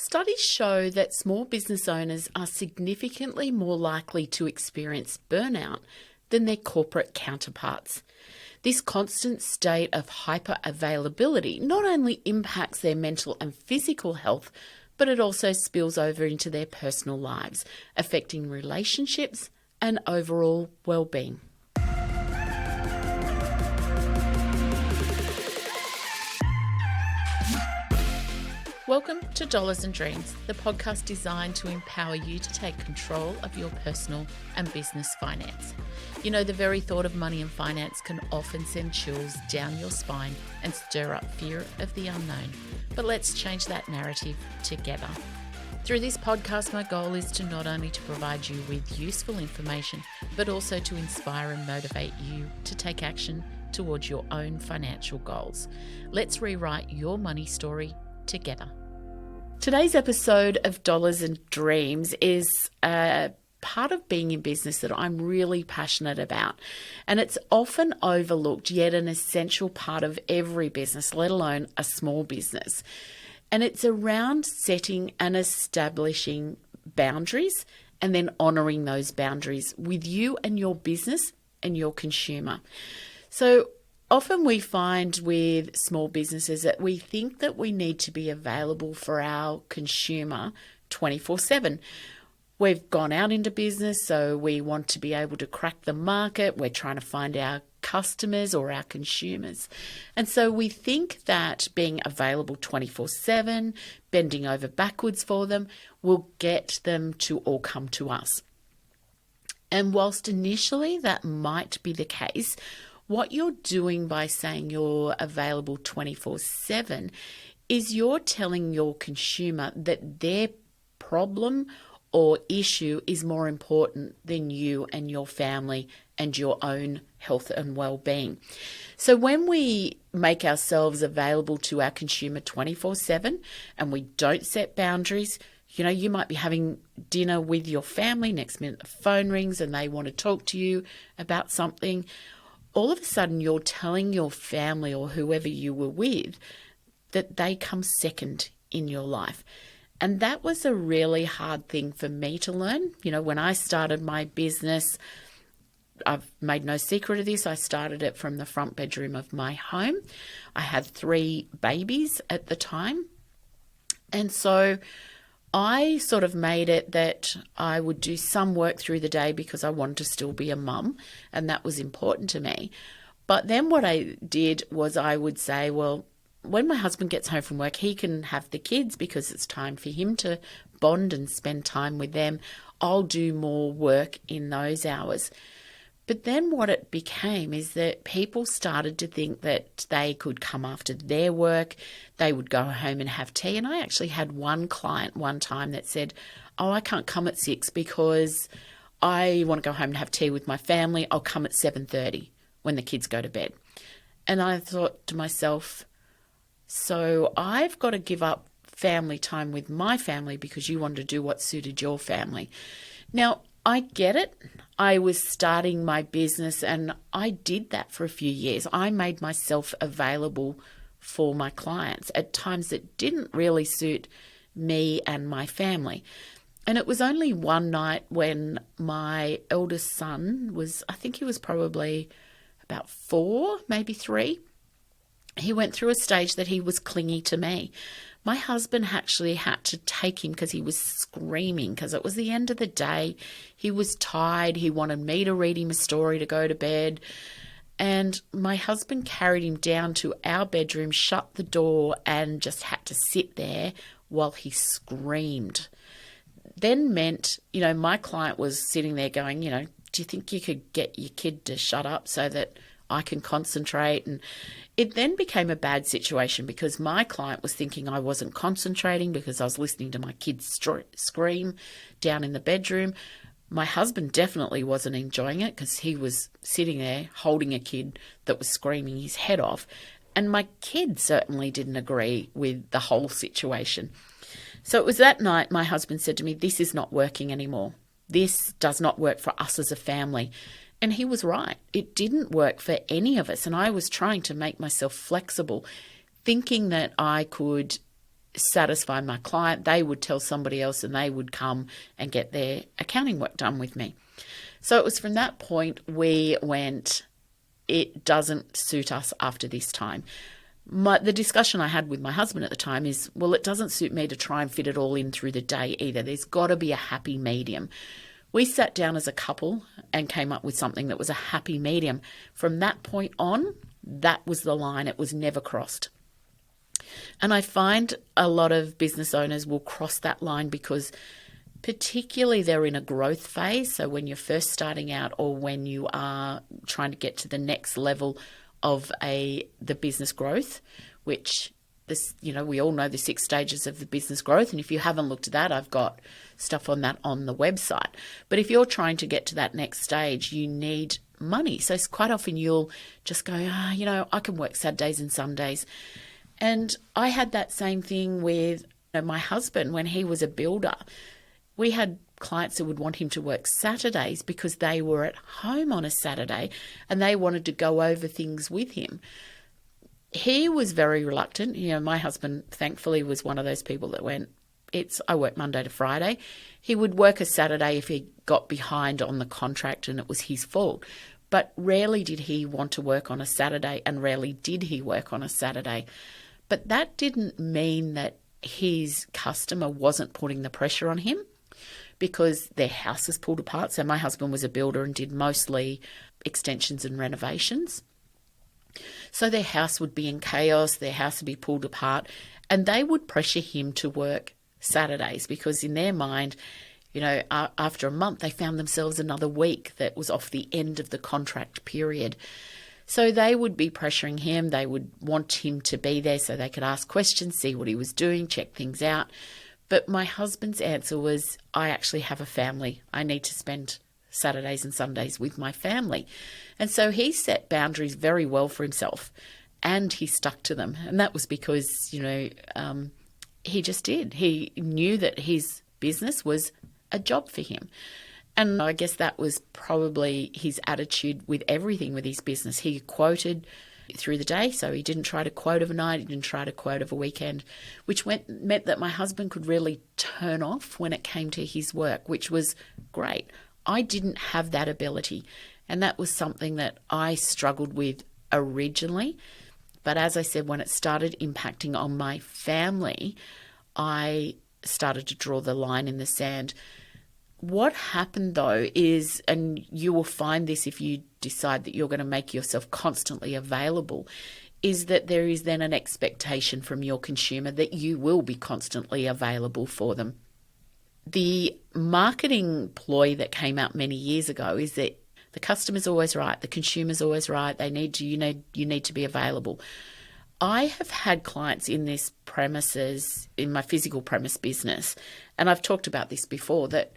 Studies show that small business owners are significantly more likely to experience burnout than their corporate counterparts. This constant state of hyper-availability not only impacts their mental and physical health, but it also spills over into their personal lives, affecting relationships and overall well-being. Welcome to Dollars and Dreams, the podcast designed to empower you to take control of your personal and business finance. You know, the very thought of money and finance can often send chills down your spine and stir up fear of the unknown. But let's change that narrative together. Through this podcast, my goal is to not only to provide you with useful information, but also to inspire and motivate you to take action towards your own financial goals. Let's rewrite your money story together. Today's episode of Dollars and Dreams is a part of being in business that I'm really passionate about, and it's often overlooked, yet an essential part of every business, let alone a small business. And it's around setting and establishing boundaries and then honouring those boundaries with you and your business and your consumer. So often we find with small businesses that we think that we need to be available for our consumer 24/7. We've gone out into business, so we want to be able to crack the market. We're trying to find our customers or our consumers. And so we think that being available 24/7, bending over backwards for them, will get them to all come to us. And whilst initially that might be the case, what you're doing by saying you're available 24/7 is you're telling your consumer that their problem or issue is more important than you and your family and your own health and well-being. So when we make ourselves available to our consumer 24/7 and we don't set boundaries, you know, you might be having dinner with your family, next minute the phone rings and they want to talk to you about something. All of a sudden you're telling your family or whoever you were with that they come second in your life. And that was a really hard thing for me to learn. You know, when I started my business, I've made no secret of this, I started it from the front bedroom of my home. I had 3 babies at the time. And so I sort of made it that I would do some work through the day because I wanted to still be a mum, and that was important to me. But then what I did was I would say, well, when my husband gets home from work, he can have the kids because it's time for him to bond and spend time with them. I'll do more work in those hours. But then what it became is that people started to think that they could come after their work, they would go home and have tea. And I actually had one client one time that said, oh, I can't come at 6 because I want to go home and have tea with my family. I'll come at 7:30 when the kids go to bed. And I thought to myself, so I've got to give up family time with my family because you wanted to do what suited your family. Now, I get it. I was starting my business and I did that for a few years. I made myself available for my clients at times that didn't really suit me and my family. And it was only one night when my eldest son was, I think he was probably about 4, maybe 3. He went through a stage that he was clingy to me. My husband actually had to take him because he was screaming because it was the end of the day. He was tired. He wanted me to read him a story to go to bed. And my husband carried him down to our bedroom, shut the door, and just had to sit there while he screamed. Then meant, you know, my client was sitting there going, you know, do you think you could get your kid to shut up so that I can concentrate? And it then became a bad situation because my client was thinking I wasn't concentrating because I was listening to my kids scream down in the bedroom. My husband definitely wasn't enjoying it because he was sitting there holding a kid that was screaming his head off. And my kid certainly didn't agree with the whole situation. So it was that night my husband said to me, this is not working anymore. This does not work for us as a family. And he was right. It didn't work for any of us. And I was trying to make myself flexible, thinking that I could satisfy my client, they would tell somebody else and they would come and get their accounting work done with me. So it was from that point we went, it doesn't suit us after this time. The discussion I had with my husband at the time is, well, it doesn't suit me to try and fit it all in through the day either. There's got to be a happy medium. We sat down as a couple and came up with something that was a happy medium. From that point on, that was the line. It was never crossed. And I find a lot of business owners will cross that line because particularly they're in a growth phase. So when you're first starting out or when you are trying to get to the next level of the business growth, which we all know the 6 stages of the business growth. And if you haven't looked at that, I've got stuff on that on the website. But if you're trying to get to that next stage, you need money. So it's quite often you'll just go, I can work Saturdays and Sundays. And I had that same thing with my husband when he was a builder. We had clients who would want him to work Saturdays because they were at home on a Saturday and they wanted to go over things with him. He was very reluctant. My husband, thankfully, was one of those people that went, I work Monday to Friday. He would work a Saturday if he got behind on the contract and it was his fault. But rarely did he want to work on a Saturday and rarely did he work on a Saturday. But that didn't mean that his customer wasn't putting the pressure on him because their house is pulled apart. So my husband was a builder and did mostly extensions and renovations. So their house would be in chaos, their house would be pulled apart, and they would pressure him to work Saturdays because in their mind, after a month, they found themselves another week that was off the end of the contract period. So they would be pressuring him. They would want him to be there so they could ask questions, see what he was doing, check things out. But my husband's answer was, I actually have a family. I need to spend Saturdays and Sundays with my family. And so he set boundaries very well for himself and he stuck to them. And that was because, he just did. He knew that his business was a job for him. And I guess that was probably his attitude with everything with his business. He quoted through the day, so he didn't try to quote overnight, he didn't try to quote over a weekend, which meant that my husband could really turn off when it came to his work, which was great. I didn't have that ability, and that was something that I struggled with originally. But as I said, when it started impacting on my family, I started to draw the line in the sand. What happened though is, and you will find this if you decide that you're going to make yourself constantly available, is that there is then an expectation from your consumer that you will be constantly available for them. The marketing ploy that came out many years ago is that the customer's always right, the consumer's always right, you need to be available. I have had clients in this premises, in my physical premise business, and I've talked about this before, that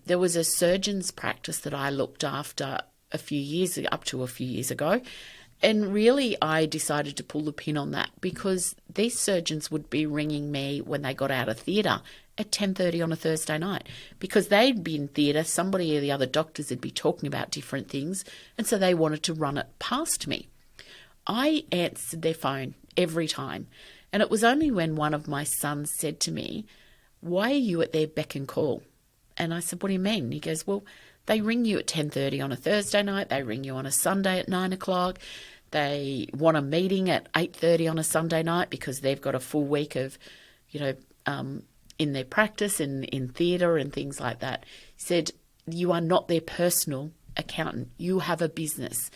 there was a surgeon's practice that I looked after up to a few years ago. And really, I decided to pull the pin on that because these surgeons would be ringing me when they got out of theatre at 10:30 on a Thursday night because they'd be in theatre, somebody or the other doctors would be talking about different things, and so they wanted to run it past me. I answered their phone every time, and it was only when one of my sons said to me, "Why are you at their beck and call?" And I said, "What do you mean?" He goes, "Well, they ring you at 10:30 on a Thursday night. They ring you on a Sunday at 9 o'clock. They want a meeting at 8:30 on a Sunday night because they've got a full week of, in their practice and in theatre and things like that." He said, "You are not their personal accountant. You have a business."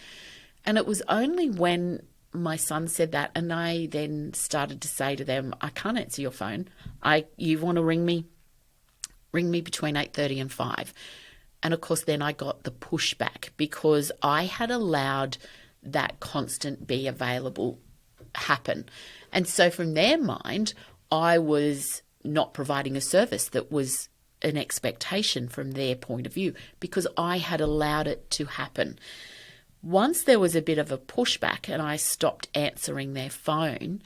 And it was only when my son said that, and I then started to say to them, "I can't answer your phone. You want to ring me between 8:30 and 5. And of course, then I got the pushback because I had allowed that constant be available happen. And so from their mind, I was not providing a service that was an expectation from their point of view because I had allowed it to happen. Once there was a bit of a pushback and I stopped answering their phone,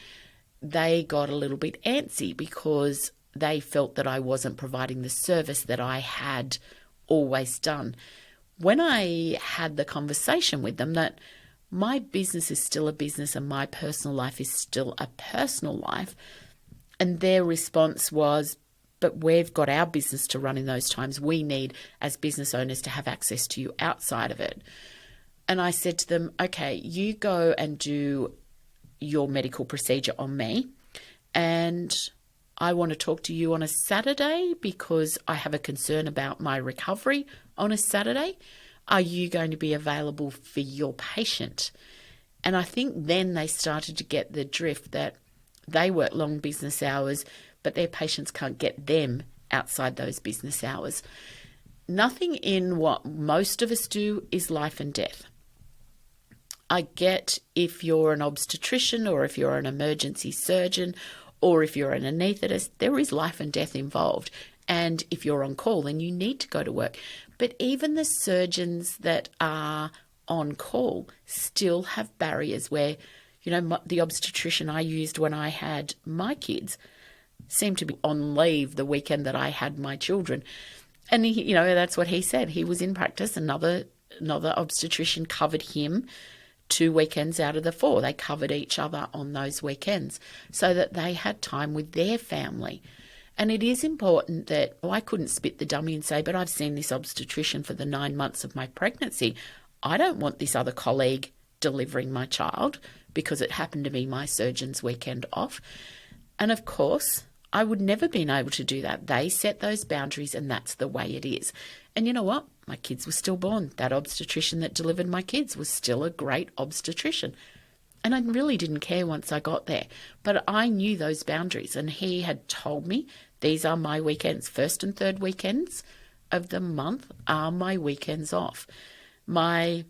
they got a little bit antsy because they felt that I wasn't providing the service that I had always done. When I had the conversation with them that my business is still a business and my personal life is still a personal life, And their response was, but we've got our business to run in those times. We need, as business owners, to have access to you outside of it. And I said to them, okay, you go and do your medical procedure on me, and I want to talk to you on a Saturday because I have a concern about my recovery on a Saturday. Are you going to be available for your patient? And I think then they started to get the drift that they work long business hours, but their patients can't get them outside those business hours. Nothing in what most of us do is life and death. I get if you're an obstetrician or if you're an emergency surgeon or if you're an anaesthetist, there is life and death involved. And if you're on call, then you need to go to work. But even the surgeons that are on call still have barriers where, the obstetrician I used when I had my kids seemed to be on leave the weekend that I had my children. And, that's what he said. He was in practice. Another obstetrician covered him 2 weekends out of the 4. They covered each other on those weekends so that they had time with their family. And it is important that I couldn't spit the dummy and say, but I've seen this obstetrician for the 9 months of my pregnancy. I don't want this other colleague delivering my child because it happened to be my surgeon's weekend off. And of course, I would never been able to do that. They set those boundaries and that's the way it is. And you know what? My kids were still born. That obstetrician that delivered my kids was still a great obstetrician. And I really didn't care once I got there. But I knew those boundaries and he had told me these are my weekends. 1st and 3rd weekends of the month are my weekends off. My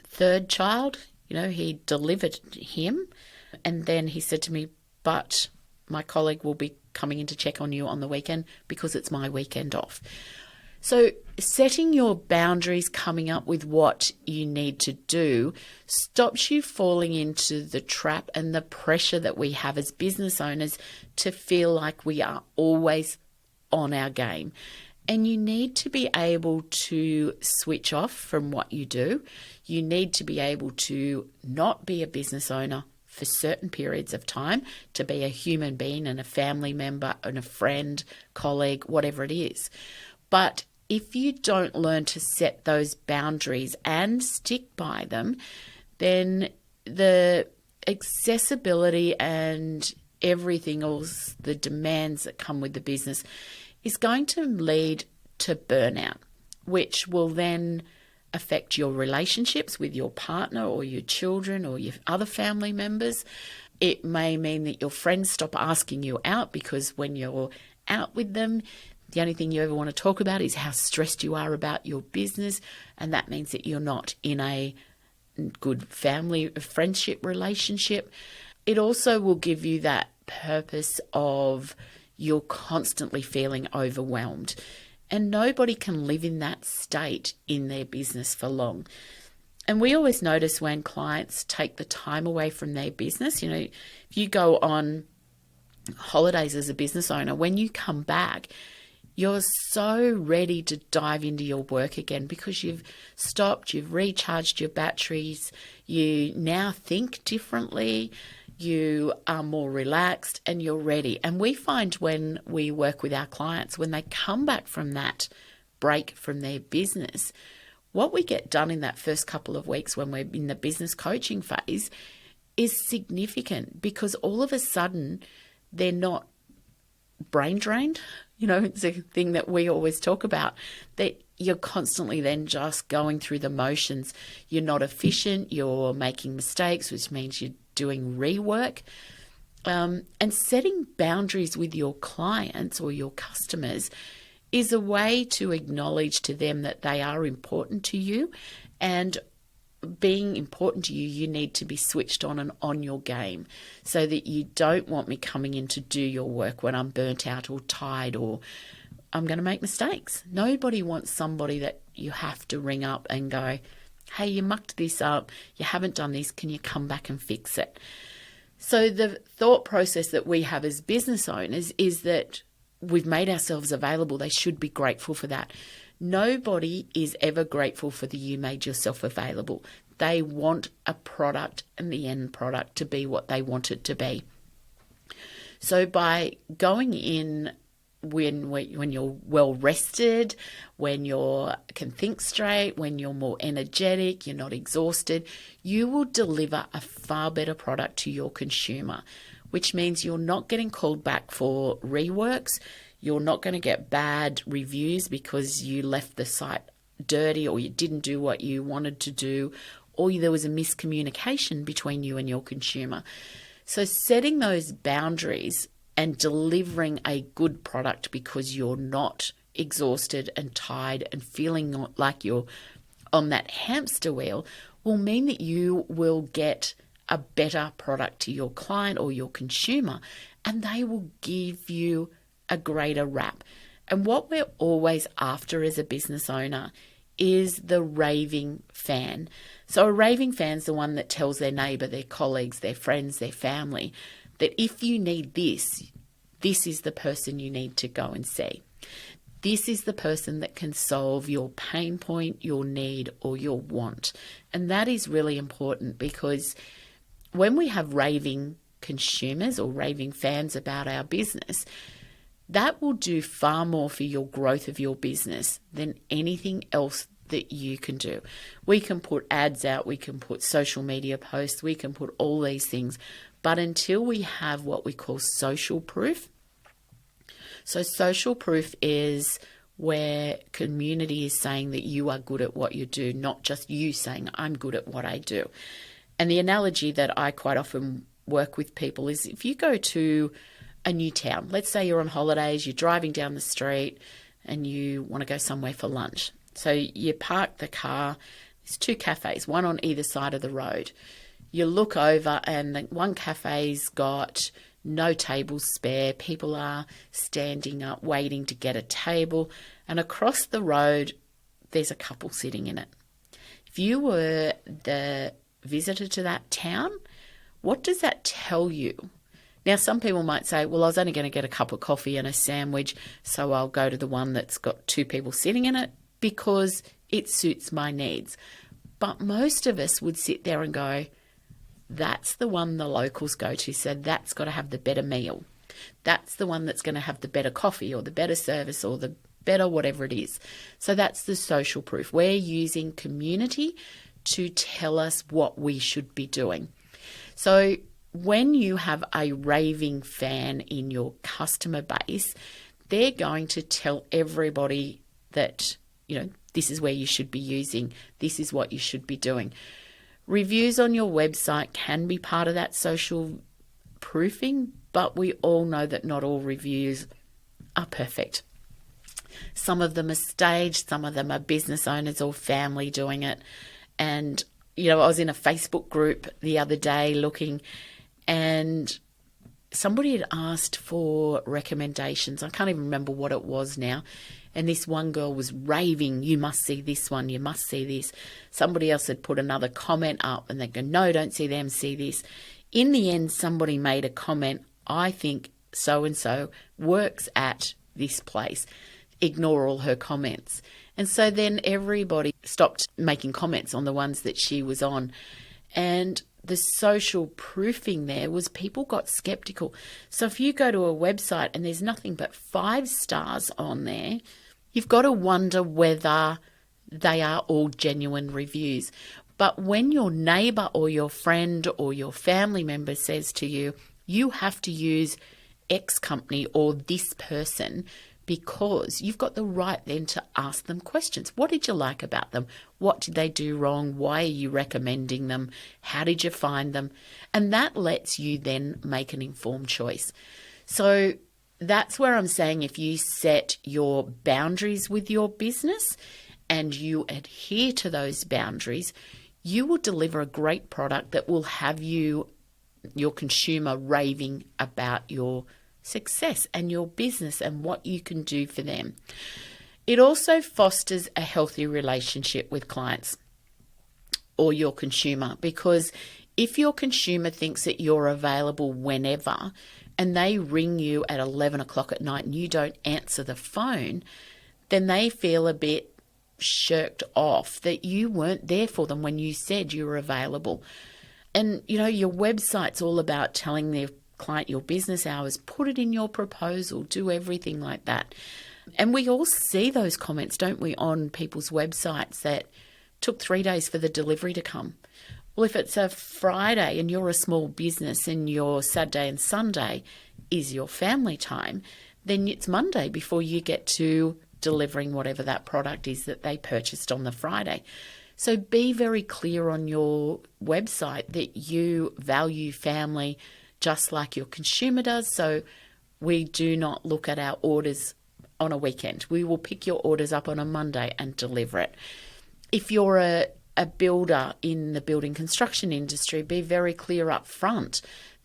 3rd child, he delivered him. And then he said to me, but my colleague will be coming in to check on you on the weekend because it's my weekend off. So setting your boundaries, coming up with what you need to do, stops you falling into the trap and the pressure that we have as business owners to feel like we are always on our game. And you need to be able to switch off from what you do. You need to be able to not be a business owner for certain periods of time, to be a human being and a family member and a friend, colleague, whatever it is. But if you don't learn to set those boundaries and stick by them, then the accessibility and everything else, the demands that come with the business, is going to lead to burnout, which will then affect your relationships with your partner or your children or your other family members. It may mean that your friends stop asking you out because when you're out with them, the only thing you ever want to talk about is how stressed you are about your business, and that means that you're not in a good family friendship relationship. It also will give you that purpose of you're constantly feeling overwhelmed, and nobody can live in that state in their business for long. And we always notice when clients take the time away from their business, if you go on holidays as a business owner, when you come back, you're so ready to dive into your work again because you've stopped, you've recharged your batteries, you now think differently, you are more relaxed and you're ready. And we find when we work with our clients, when they come back from that break from their business, what we get done in that first couple of weeks when we're in the business coaching phase is significant because all of a sudden they're not brain drained. It's a thing that we always talk about, that you're constantly then just going through the motions. You're not efficient, you're making mistakes, which means you're doing rework. And setting boundaries with your clients or your customers is a way to acknowledge to them that they are important to you, and being important to you, you need to be switched on and on your game so that you don't want me coming in to do your work when I'm burnt out or tired or I'm going to make mistakes. Nobody wants somebody that you have to ring up and go, hey, you mucked this up, you haven't done this, can you come back and fix it? So the thought process that we have as business owners is that we've made ourselves available. They should be grateful for that. Nobody is ever grateful for the you made yourself available. They want a product and the end product to be what they want it to be. So by going in when you're well rested, when you can think straight, when you're more energetic, you're not exhausted, you will deliver a far better product to your consumer, which means you're not getting called back for reworks. You're not going to get bad reviews because you left the site dirty or you didn't do what you wanted to do, or there was a miscommunication between you and your consumer. So setting those boundaries and delivering a good product because you're not exhausted and tired and feeling like you're on that hamster wheel will mean that you will get a better product to your client or your consumer, and they will give you a greater rap. And what we're always after as a business owner is the raving fan. So a raving fan's the one that tells their neighbour, their colleagues, their friends, their family that if you need this, this is the person you need to go and see. This is the person that can solve your pain point, your need, or your want. And that is really important because when we have raving consumers or raving fans about our business, that will do far more for your growth of your business than anything else that you can do. We can put ads out, we can put social media posts, we can put all these things, but until we have what we call social proof. So social proof is where community is saying that you are good at what you do, not just you saying I'm good at what I do. And the analogy that I quite often work with people is if you go to a new town, let's say you're on holidays, you're driving down the street and you want to go somewhere for lunch. So you park the car, there's two cafes, one on either side of the road. You look over and the one cafe's got no tables spare. People are standing up waiting to get a table. And across the road, there's a couple sitting in it. If you were the visitor to that town, what does that tell you? Now, some people might say, well, I was only going to get a cup of coffee and a sandwich, so I'll go to the one that's got two people sitting in it because it suits my needs. But most of us would sit there and go, that's the one the locals go to, so that's got to have the better meal. That's the one that's going to have the better coffee or the better service or the better whatever it is. So that's the social proof. We're using community to tell us what we should be doing. So when you have a raving fan in your customer base, they're going to tell everybody that, this is where you should be using, this is what you should be doing. Reviews on your website can be part of that social proofing, but we all know that not all reviews are perfect. Some of them are staged, some of them are business owners or family doing it. And, I was in a Facebook group the other day looking, and somebody had asked for recommendations. I can't even remember what it was now. And this one girl was raving, you must see this one, you must see this. Somebody else had put another comment up and they go, no, don't see them, see this. In the end, somebody made a comment, I think so-and-so works at this place. Ignore all her comments. And so then everybody stopped making comments on the ones that she was on. And the social proofing there was people got skeptical. So if you go to a website and there's nothing but 5 stars on there, you've got to wonder whether they are all genuine reviews. But when your neighbour or your friend or your family member says to you, you have to use X company or this person, because you've got the right then to ask them questions. What did you like about them? What did they do wrong? Why are you recommending them? How did you find them? And that lets you then make an informed choice. So that's where I'm saying if you set your boundaries with your business and you adhere to those boundaries, you will deliver a great product that will have your consumer raving about your success and your business and what you can do for them. It also fosters a healthy relationship with clients or your consumer, because if your consumer thinks that you're available whenever and they ring you at 11 o'clock at night and you don't answer the phone, then they feel a bit shirked off that you weren't there for them when you said you were available. And, your website's all about telling their client your business hours, put it in your proposal, do everything like that. And we all see those comments, don't we, on people's websites that took 3 days for the delivery to come. Well, if it's a Friday and you're a small business and your Saturday and Sunday is your family time, then it's Monday before you get to delivering whatever that product is that they purchased on the Friday. So be very clear on your website that you value family just like your consumer does. So we do not look at our orders on a weekend. We will pick your orders up on a Monday and deliver it. If you're a builder in the building construction industry, be very clear up front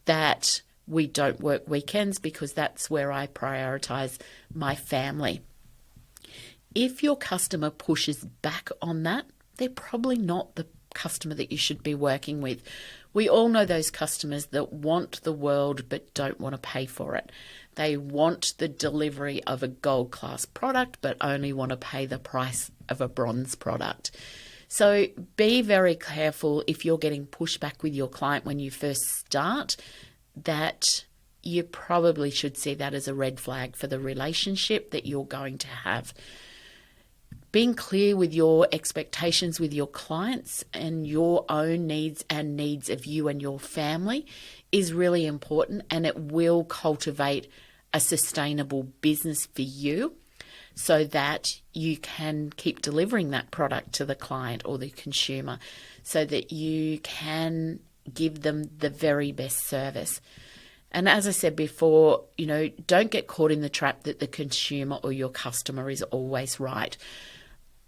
that we don't work weekends because that's where I prioritize my family. If your customer pushes back on that, they're probably not the customer that you should be working with. We all know those customers that want the world but don't want to pay for it. They want the delivery of a gold class product but only want to pay the price of a bronze product. So be very careful if you're getting pushback with your client when you first start, that you probably should see that as a red flag for the relationship that you're going to have. Being clear with your expectations with your clients and your own needs and needs of you and your family is really important, and it will cultivate a sustainable business for you so that you can keep delivering that product to the client or the consumer so that you can give them the very best service. And as I said before, don't get caught in the trap that the consumer or your customer is always right.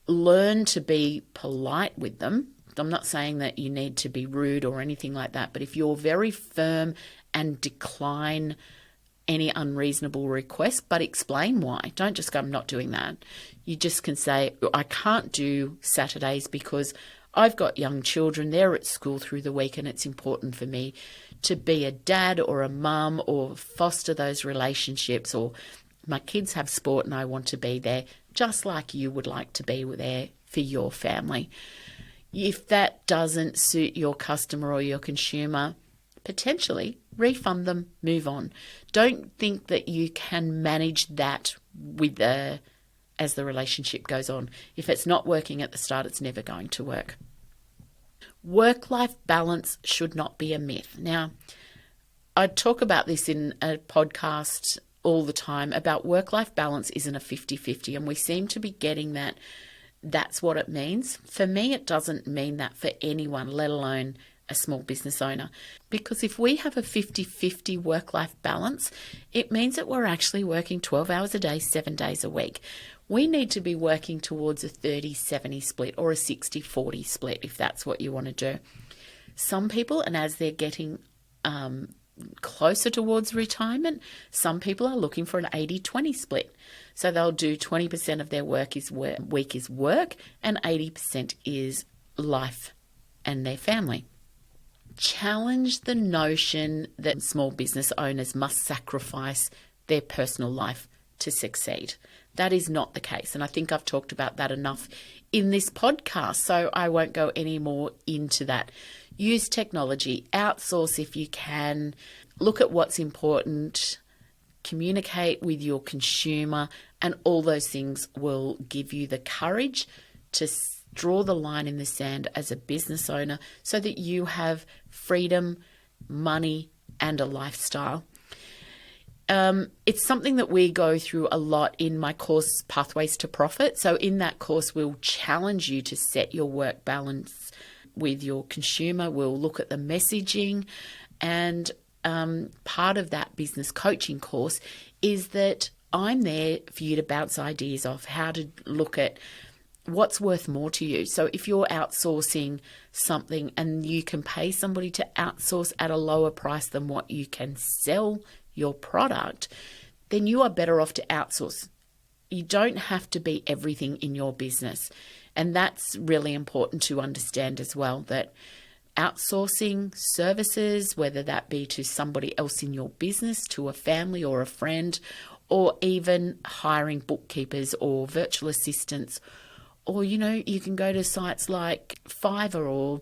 Learn to be polite with them. I'm not saying that you need to be rude or anything like that, but if you're very firm and decline any unreasonable request, but explain why. Don't just go, I'm not doing that. You just can say, I can't do Saturdays because I've got young children, they're at school through the week, and it's important for me to be a dad or a mum or foster those relationships, or my kids have sport and I want to be there just like you would like to be there for your family. If that doesn't suit your customer or your consumer, potentially refund them, move on. Don't think that you can manage that as the relationship goes on. If it's not working at the start, it's never going to work. Work-life balance should not be a myth. Now, I talk about this in a podcast all the time about work-life balance isn't a 50-50, and we seem to be getting that that's what it means. For me, it doesn't mean that for anyone, let alone a small business owner. Because if we have a 50-50 work-life balance, it means that we're actually working 12 hours a day, 7 days a week. We need to be working towards a 30-70 split or a 60-40 split if that's what you want to do. Some people, and as they're getting closer towards retirement, some people are looking for an 80-20 split. So they'll do 20% of their week is work and 80% is life and their family. Challenge the notion that small business owners must sacrifice their personal life to succeed. That is not the case. And I think I've talked about that enough in this podcast, so I won't go any more into that. Use technology, outsource if you can, look at what's important, communicate with your consumer, and all those things will give you the courage to draw the line in the sand as a business owner so that you have freedom, money, and a lifestyle. It's something that we go through a lot in my course, Pathways to Profit. So in that course, we'll challenge you to set your work balance with your consumer. We'll look at the messaging, and part of that business coaching course is that I'm there for you to bounce ideas off how to look at what's worth more to you. So if you're outsourcing something and you can pay somebody to outsource at a lower price than what you can sell your product, then you are better off to outsource. You don't have to be everything in your business. And that's really important to understand as well, that outsourcing services, whether that be to somebody else in your business, to a family or a friend, or even hiring bookkeepers or virtual assistants, or, you can go to sites like Fiverr or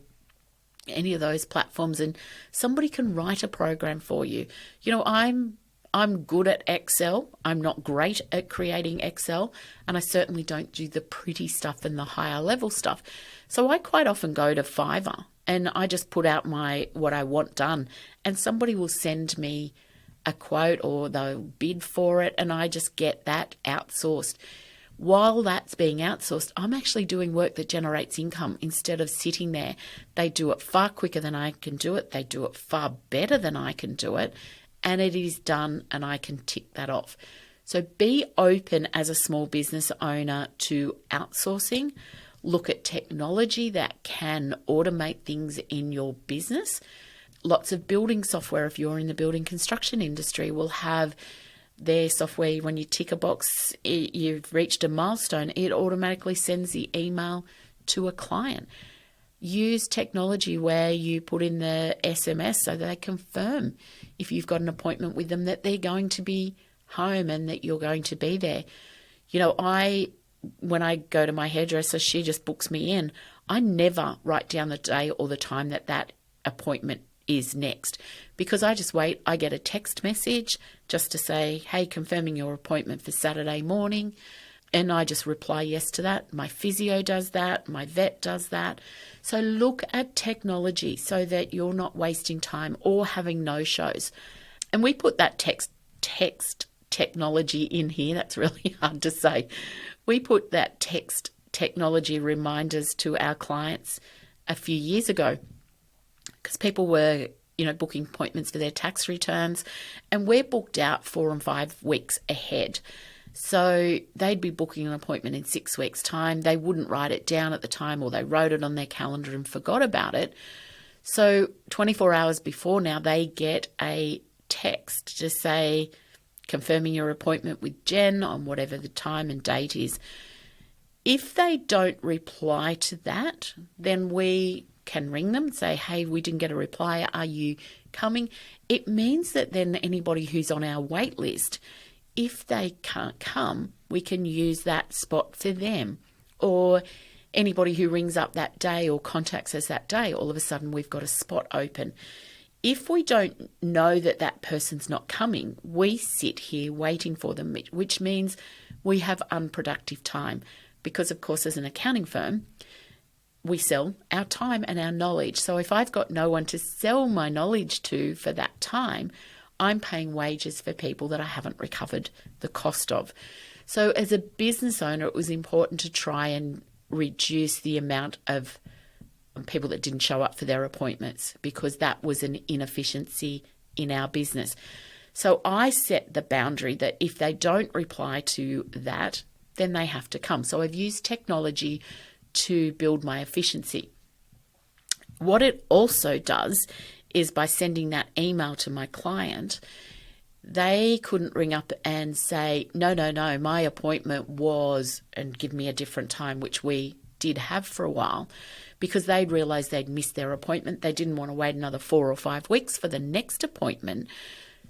any of those platforms, and somebody can write a program for you. You know, I'm good at Excel. I'm not great at creating Excel, and I certainly don't do the pretty stuff and the higher level stuff. So I quite often go to Fiverr and I just put out what I want done, and somebody will send me a quote or they'll bid for it, and I just get that outsourced. While that's being outsourced, I'm actually doing work that generates income instead of sitting there. They do it far quicker than I can do it. They do it far better than I can do it. And it is done, and I can tick that off. So be open as a small business owner to outsourcing. Look at technology that can automate things in your business. Lots of building software, if you're in the building construction industry, will have their software. When you tick a box, you've reached a milestone, it automatically sends the email to a client. Use technology where you put in the SMS so that they confirm if you've got an appointment with them that they're going to be home and that you're going to be there. You know, when I go to my hairdresser, she just books me in. I never write down the day or the time that appointment is next, because I just wait. I get a text message just to say, hey, confirming your appointment for Saturday morning. And I just reply yes to that. My physio does that. My vet does that. So look at technology so that you're not wasting time or having no-shows. And we put that text technology in here. That's really hard to say. We put that text technology reminders to our clients a few years ago, because people were, booking appointments for their tax returns, and we're booked out 4 and 5 weeks ahead. So they'd be booking an appointment in 6 weeks' time. They wouldn't write it down at the time, or they wrote it on their calendar and forgot about it. So 24 hours before now, they get a text to say, confirming your appointment with Jen on whatever the time and date is. If they don't reply to that, then we can ring them and say, hey, we didn't get a reply. Are you coming? It means that then anybody who's on our wait list, if they can't come, we can use that spot for them. Or anybody who rings up that day or contacts us that day, all of a sudden we've got a spot open. If we don't know that person's not coming, we sit here waiting for them, which means we have unproductive time. Because, of course, as an accounting firm, we sell our time and our knowledge. So if I've got no one to sell my knowledge to for that time, I'm paying wages for people that I haven't recovered the cost of. So as a business owner, it was important to try and reduce the amount of people that didn't show up for their appointments, because that was an inefficiency in our business. So I set the boundary that if they don't reply to that, then they have to come. So I've used technology to build my efficiency. What it also does is, by sending that email to my client, they couldn't ring up and say, no, my appointment was, and give me a different time, which we did have for a while, because they'd realised they'd missed their appointment. They didn't want to wait another 4 or 5 weeks for the next appointment.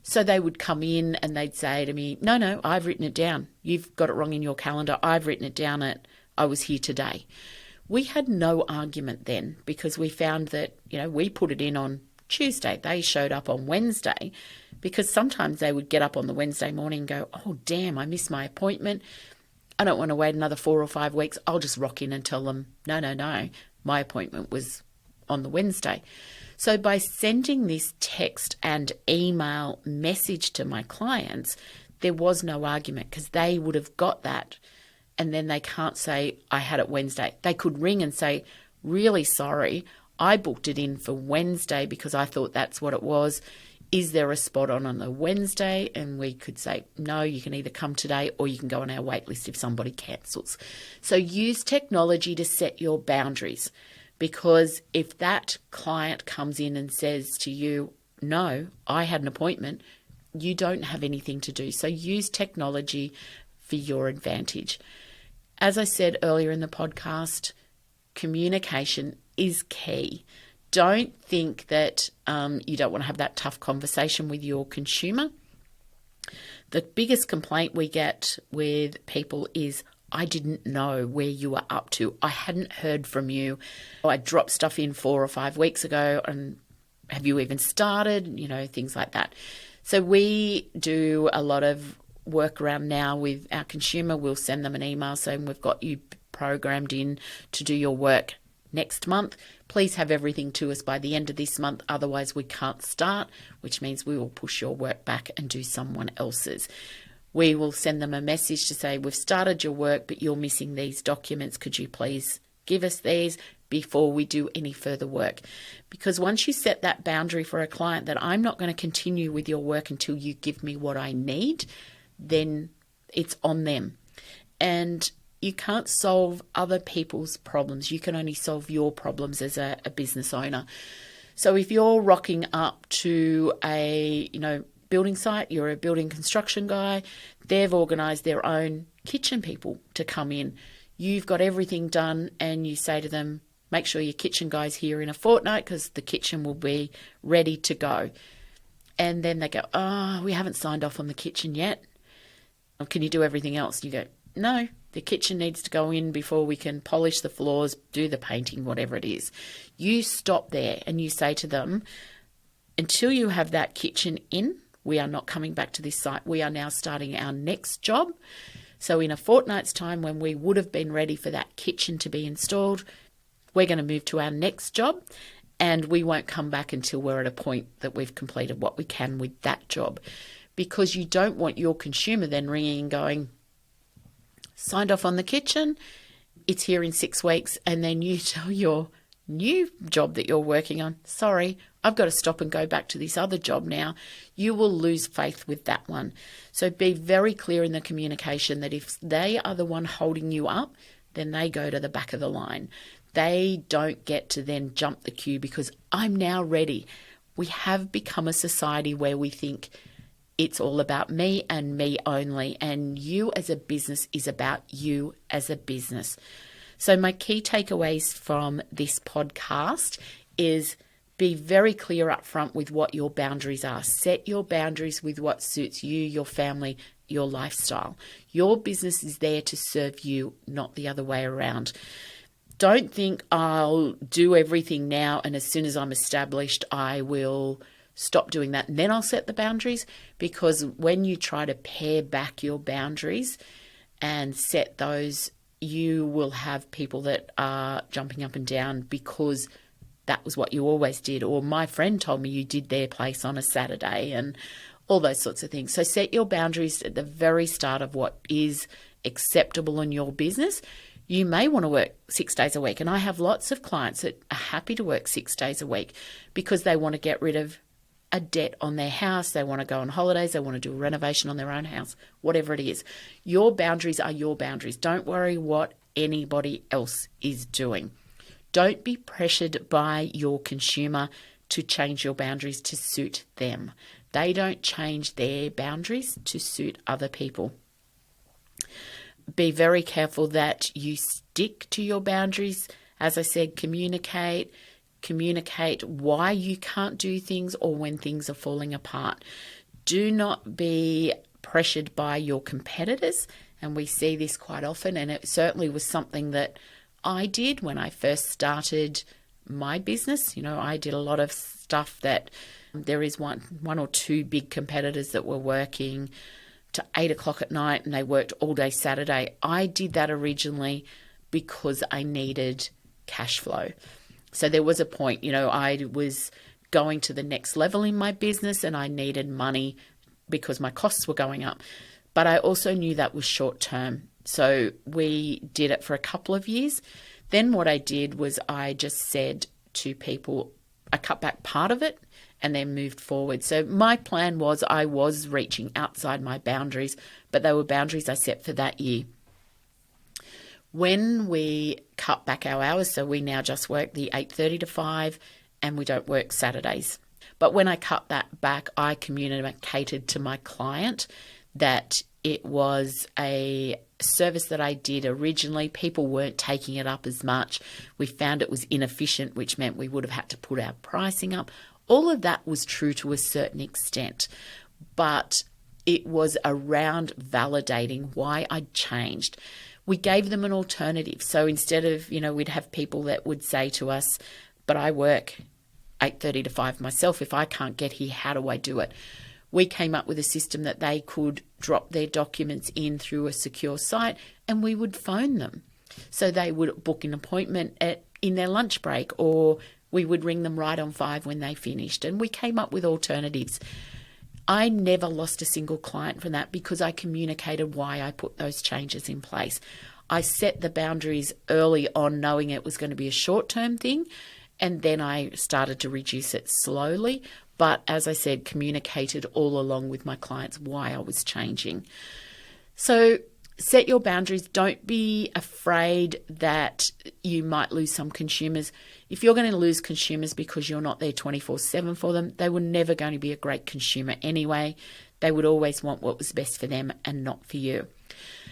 So they would come in and they'd say to me, no, I've written it down. You've got it wrong in your calendar. I've written it down I was here today. We had no argument then, because we found that, we put it in on Tuesday. They showed up on Wednesday, because sometimes they would get up on the Wednesday morning and go, oh, damn, I missed my appointment. I don't want to wait another 4 or 5 weeks. I'll just rock in and tell them, no, my appointment was on the Wednesday. So by sending this text and email message to my clients, there was no argument, because they would have got that. And then they can't say, I had it Wednesday. They could ring and say, really sorry, I booked it in for Wednesday because I thought that's what it was. Is there a spot on the Wednesday? And we could say, no, you can either come today or you can go on our wait list if somebody cancels. So use technology to set your boundaries, because if that client comes in and says to you, no, I had an appointment, you don't have anything to do. So use technology for your advantage. As I said earlier in the podcast, communication is key. Don't think that you don't want to have that tough conversation with your consumer. The biggest complaint we get with people is, I didn't know where you were up to. I hadn't heard from you. I dropped stuff in 4 or 5 weeks ago, and have you even started? Things like that. So we do a lot of work around now with our consumer. We'll send them an email saying we've got you programmed in to do your work next month. Please have everything to us by the end of this month. Otherwise, we can't start, which means we will push your work back and do someone else's. We will send them a message to say, we've started your work, but you're missing these documents. Could you please give us these before we do any further work? Because once you set that boundary for a client that I'm not going to continue with your work until you give me what I need, then it's on them. And you can't solve other people's problems. You can only solve your problems as a business owner. So if you're rocking up to a, building site, you're a building construction guy, they've organised their own kitchen people to come in. You've got everything done and you say to them, make sure your kitchen guy's here in a fortnight because the kitchen will be ready to go. And then they go, we haven't signed off on the kitchen yet. Can you do everything else? You go, no, the kitchen needs to go in before we can polish the floors, do the painting, whatever it is. You stop there and you say to them, until you have that kitchen in, we are not coming back to this site. We are now starting our next job. So in a fortnight's time, when we would have been ready for that kitchen to be installed, we're going to move to our next job, and we won't come back until we're at a point that we've completed what we can with that job. Because you don't want your consumer then ringing and going, signed off on the kitchen, it's here in 6 weeks, and then you tell your new job that you're working on, sorry, I've got to stop and go back to this other job now. You will lose faith with that one. So be very clear in the communication that if they are the one holding you up, then they go to the back of the line. They don't get to then jump the queue because I'm now ready. We have become a society where we think it's all about me and me only, and you as a business is about you as a business. So my key takeaways from this podcast is be very clear up front with what your boundaries are. Set your boundaries with what suits you, your family, your lifestyle. Your business is there to serve you, not the other way around. Don't think I'll do everything now and as soon as I'm established, I will stop doing that and then I'll set the boundaries, because when you try to pare back your boundaries and set those, you will have people that are jumping up and down because that was what you always did, or my friend told me you did their place on a Saturday, and all those sorts of things. So set your boundaries at the very start of what is acceptable in your business. You may want to work 6 days a week, and I have lots of clients that are happy to work 6 days a week because they want to get rid of a debt on their house, they want to go on holidays, they want to do a renovation on their own house, whatever it is. Your boundaries are your boundaries. Don't worry what anybody else is doing. Don't be pressured by your consumer to change your boundaries to suit them. They don't change their boundaries to suit other people. Be very careful that you stick to your boundaries. As I said, communicate why you can't do things or when things are falling apart. Do not be pressured by your competitors, and we see this quite often, and it certainly was something that I did when I first started my business. I did a lot of stuff that there is one or two big competitors that were working to 8 o'clock at night and they worked all day Saturday. I did that originally because I needed cash flow. So there was a point, I was going to the next level in my business and I needed money because my costs were going up. But I also knew that was short term. So we did it for a couple of years. Then what I did was I just said to people, I cut back part of it and then moved forward. So my plan was I was reaching outside my boundaries, but they were boundaries I set for that year. When we cut back our hours, so we now just work the 8:30 to 5 and we don't work Saturdays. But when I cut that back, I communicated to my client that it was a service that I did originally. People weren't taking it up as much. We found it was inefficient, which meant we would have had to put our pricing up. All of that was true to a certain extent. But it was around validating why I'd changed. We gave them an alternative. So instead of, we'd have people that would say to us, but I work 8:30 to 5 myself. If I can't get here, how do I do it? We came up with a system that they could drop their documents in through a secure site and we would phone them. So they would book an appointment in their lunch break, or we would ring them right on 5 when they finished. And we came up with alternatives. I never lost a single client from that because I communicated why I put those changes in place. I set the boundaries early on, knowing it was going to be a short-term thing, and then I started to reduce it slowly. But as I said, communicated all along with my clients why I was changing. So set your boundaries. Don't be afraid that you might lose some consumers. If you're going to lose consumers because you're not there 24/7 for them, they were never going to be a great consumer anyway. They would always want what was best for them and not for you.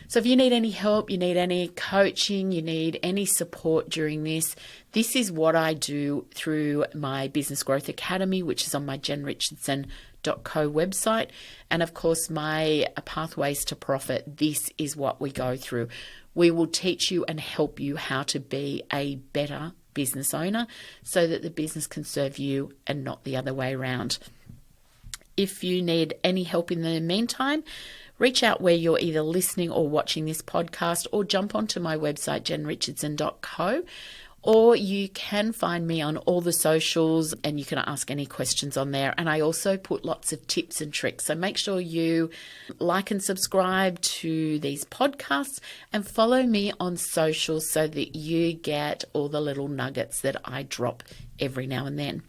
So if you need any help, you need any coaching, you need any support during this is what I do through my Business Growth Academy, which is on my jenrichardson.co website. And of course, my Pathways to Profit, this is what we go through. We will teach you and help you how to be a better business owner so that the business can serve you and not the other way around. If you need any help in the meantime, reach out where you're either listening or watching this podcast, or jump onto my website, jenrichardson.co, or you can find me on all the socials and you can ask any questions on there. And I also put lots of tips and tricks. So make sure you like and subscribe to these podcasts and follow me on socials so that you get all the little nuggets that I drop every now and then.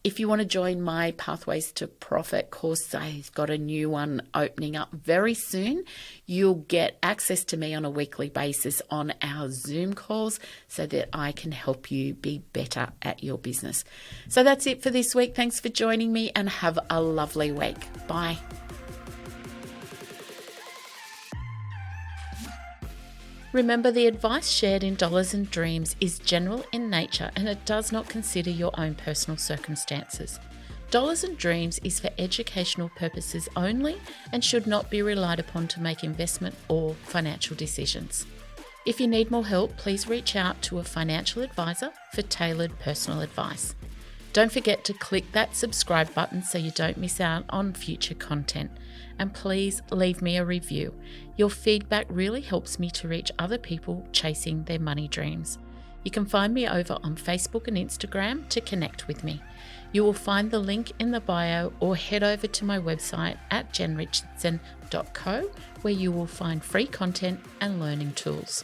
If you want to join my Pathways to Profit course, I've got a new one opening up very soon. You'll get access to me on a weekly basis on our Zoom calls so that I can help you be better at your business. So that's it for this week. Thanks for joining me and have a lovely week. Bye. Remember, the advice shared in Dollars and Dreams is general in nature and it does not consider your own personal circumstances. Dollars and Dreams is for educational purposes only and should not be relied upon to make investment or financial decisions. If you need more help, please reach out to a financial advisor for tailored personal advice. Don't forget to click that subscribe button so you don't miss out on future content. And please leave me a review. Your feedback really helps me to reach other people chasing their money dreams. You can find me over on Facebook and Instagram to connect with me. You will find the link in the bio, or head over to my website at jenrichardson.co, where you will find free content and learning tools.